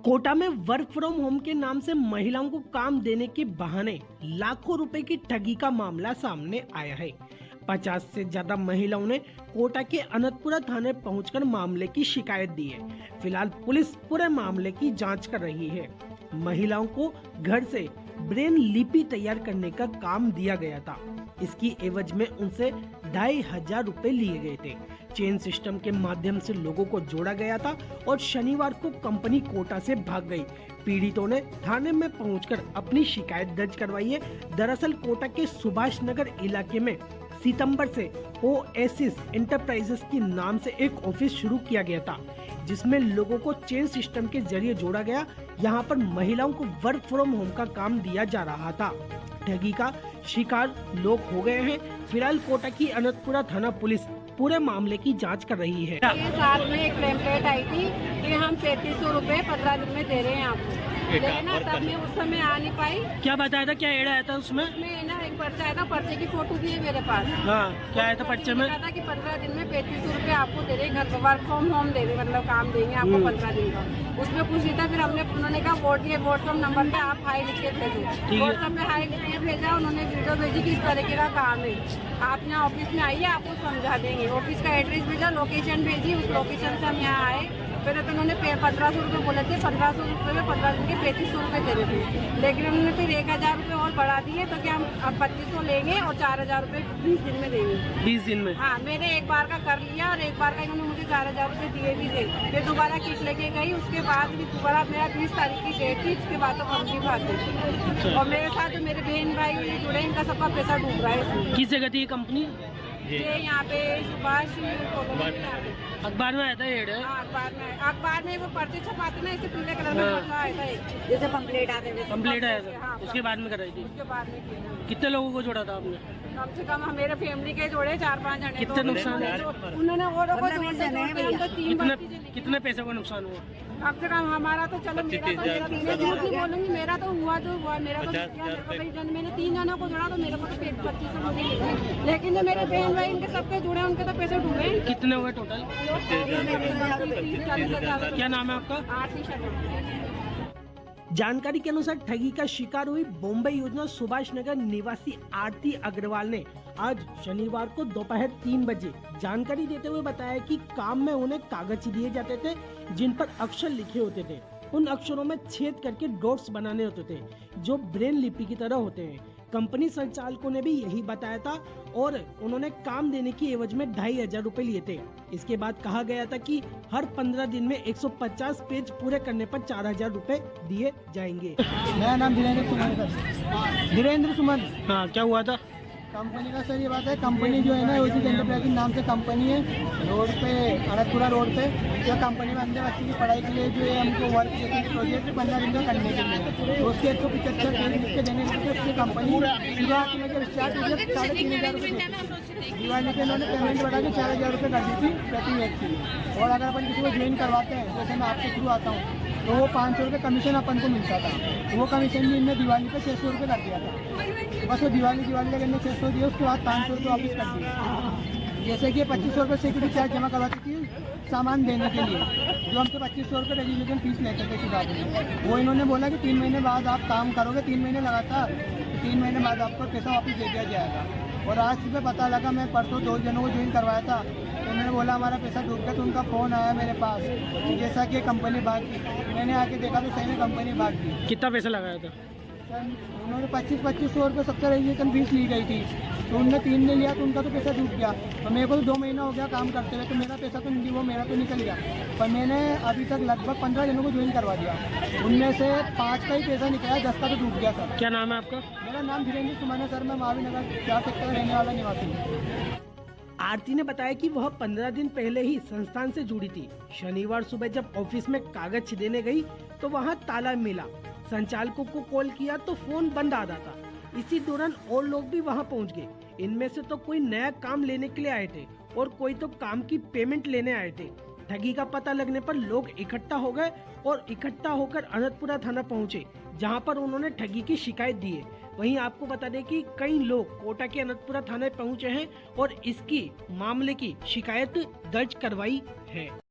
कोटा में work from home के नाम से महिलाओं को काम देने के बहाने लाखों रुपए की ठगी का मामला सामने आया है। 50 से ज्यादा महिलाओं ने कोटा के अनंतपुरा थाने पहुंचकर मामले की शिकायत दी है। फिलहाल पुलिस पूरे मामले की जांच कर रही है। महिलाओं को घर से ब्रेन लिपि तैयार करने का काम दिया गया था। इसकी एवज में उनसे 2500 रुपए लिए गए थे। चेन सिस्टम के माध्यम से लोगों को जोड़ा गया था और शनिवार को कंपनी कोटा से भाग गई। पीड़ितों ने थाने में पहुंचकर अपनी शिकायत दर्ज करवाई है। दरअसल कोटा के सुभाष नगर इलाके में सितंबर से ओएसिस एंटरप्राइजेस के नाम से एक ऑफिस शुरू किया गया था, जिसमें लोगों को चेन सिस्टम के जरिए जोड़ा गया। यहां पर महिलाओं को वर्क फ्रॉम होम का काम दिया जा रहा था। ठगी का शिकार लोग हो गए हैं। फिलहाल कोटा की अनंतपुरा थाना पुलिस पूरे मामले की जांच कर रही है। ये साल में एक पैम्पलेट आई थी कि हम 3500 रुपए 15 दिन में दे रहे हैं आपको, लेकिन ना तब मैं उस समय आ नहीं पाई। क्या बताया था, क्या एड आया था उसमें? ना एक पर्चा आया था, पर्चे की फोटो भी है मेरे पास। हाँ, क्या आया था पर्चे में? कहा था कि 15 दिन में 3500 रुपए आपको दे रहे हैं, घर वर्क फ्रॉम होम दे रहे, मतलब काम देंगे आपको 15 दिन का। उसमें कुछ नहीं था। फिर उन्होंने कहा व्हाट्सएप नंबर पे आप हाई लिख के भेजो। व्हाट्सएप पे हाई लिख के भेजा। उन्होंने वीडियो भेजी कि इस तरीके का काम है, आप यहाँ ऑफिस में आइए, आपको समझा देंगे। ऑफिस का एड्रेस भेजा, लोकेशन भेजी। उस लोकेशन से हम यहाँ आए। पहले तो उन्होंने 1500 रुपये बोले थे। 1500 रुपये में 15 दिन के 3500 रुपये दे रहे थे, लेकिन उन्होंने फिर 1000 रुपये और बढ़ा दिए। तो क्या हम अब 2500 लेंगे और 4000 रुपये 20 दिन में देंगे। 20 दिन में? हाँ, मैंने एक बार का कर लिया और एक बार का इन्होंने मुझे 4000 रुपये दिए भी थे। फिर दोबारा किट लेके गई। उसके बाद भी दोबारा मेरा 20 तारीख की डेट थी। उसके बाद तो कंपनी भाग गई। और मेरे साथ जो मेरे बहन भाई जुड़े, इनका सबका पैसा डूब रहा है। किस जगह थी ये कंपनी? ये यहाँ पे सुभाष अखबार में आया था एड? अखबार में वो पर्चे छपाते ना, इसे पीले कलर में पर्चा आया था, जैसे पंपलेट आते हैं। पंपलेट आया था, उसके बाद में कराई थी? उसके बाद में किया। कितने लोगों को जोड़ा था आपने? कम से कम मेरे फैमिली के जोड़े 4-5 जने। कितने नुकसान? उन्होंने वो लोगों को कितने पैसे का नुकसान हुआ? कम से कम हमारा तो चलो, बोलूंगी मेरा तो हुआ जो हुआ। मेरा तो मैंने 3 जनों को जोड़ा तो मेरे को तो 2500 मिले, लेकिन जो मेरे बहन भाई इनके सबके जुड़े उनके तो पैसे डूबे। कितने हुए टोटल? क्या नाम है आपका? आरती शर्मा। जानकारी के अनुसार ठगी का शिकार हुई बॉम्बे योजना सुभाष नगर निवासी आरती अग्रवाल ने आज शनिवार को दोपहर 3 बजे जानकारी देते हुए बताया कि काम में उन्हें कागज दिए जाते थे, जिन पर अक्षर लिखे होते थे। उन अक्षरों में छेद करके डॉट्स बनाने होते थे, जो ब्रेन लिपि की तरह होते हैं। कंपनी संचालकों ने भी यही बताया था और उन्होंने काम देने की एवज में 2500 रुपए लिए थे। इसके बाद कहा गया था कि हर 15 दिन में 150 पेज पूरे करने पर 4000 रुपए दिए जाएंगे। मेरा नाम धीरेन्द्र सुमन। हाँ, क्या हुआ था? कंपनी का सर ये बात है, कंपनी जो है ना ओएसिस एंटरप्राइज के नाम से कंपनी है, रोड पे अनंतपुरा रोड पे। जो कंपनी में अंदर बच्चे की पढ़ाई के लिए जो है हमको वर्क प्रोजेक्ट 15 दिन का करने के लिए, तो उसके 175 पेज लिख के देने के लिए उसकी कंपनी शुरुआत में जब स्टार्ट हुई 3500 रुपये दिवाली के इन्होंने पेमेंट बढ़ा के 4000 रुपये कर दी थी प्रति व्यक्ति। और अगर अपन किसी को ज्वाइन करवाते हैं, जैसे मैं आपके थ्रू आता हूँ, तो वो 500 रुपये कमीशन अपन को मिलता था। वो कमीशन भी इनने दिवाली पे 600 रुपये कर दिया था। बस वो दिवाली का इन्हें 600 दिया, उसके बाद 500 रुपये वापस कर दिए। जैसे कि 2500 रुपये सिक्योरिटी चार्ज जमा करवाती थी सामान देने के लिए, जो हमसे 2500 रुपये रजिस्ट्रेशन फीस लेते थे शुरुआत में। वो इन्होंने बोला कि 3 महीने बाद आप काम करोगे, 3 महीने लगातार, तो 3 महीने बाद आपको पैसा वापस दे दिया जाएगा। और आज सुबह पता लगा, मैं परसों 2 जनों को ज्वाइन करवाया था, तो उन्होंने बोला हमारा पैसा डूब गया। तो उनका फ़ोन आया मेरे पास, जैसा कि कंपनी भाग गई। मैंने आके देखा तो सही में कंपनी भाग गई। कितना पैसा लगाया था? सर उन्होंने 2500 रुपये सबसे रजिस्ट्रेशन फीस ली गई थी, तो उनने 3 ने लिया तो उनका तो पैसा डूब गया। और मेरे को तो 2 महीना हो गया काम करते हुए, तो मेरा पैसा तो नहीं, वो मेरा तो निकल गया। पर मैंने अभी तक लगभग 15 जनों को ज्वाइन करवा दिया। उनमें से 5 का ही पैसा निकला, 10 का तो डूब गया सर। क्या नाम है आपका? मेरा नाम धीरेन्द्र सुमन है सर। मैं महावीर नगर 4 सेक्टर का रहने वाला निवासी हूँ। आरती ने बताया कि वह 15 दिन पहले ही संस्थान से जुड़ी थी। शनिवार सुबह जब ऑफिस में कागज देने गई तो वहां ताला मिला। संचालकों को कॉल किया तो फोन बंद आ रहा था। इसी दौरान और लोग भी वहां पहुंच गए। इनमें से तो कोई नया काम लेने के लिए आए थे और कोई तो काम की पेमेंट लेने आए थे। ठगी का पता लगने पर लोग इकट्ठा हो गए और इकट्ठा होकर अनंतपुरा थाना पहुंचे, जहां पर उन्होंने ठगी की शिकायत दी है। वहीं आपको बता दें कि कई लोग कोटा के अनंतपुरा थाने पहुंचे हैं और इसकी मामले की शिकायत दर्ज करवाई है।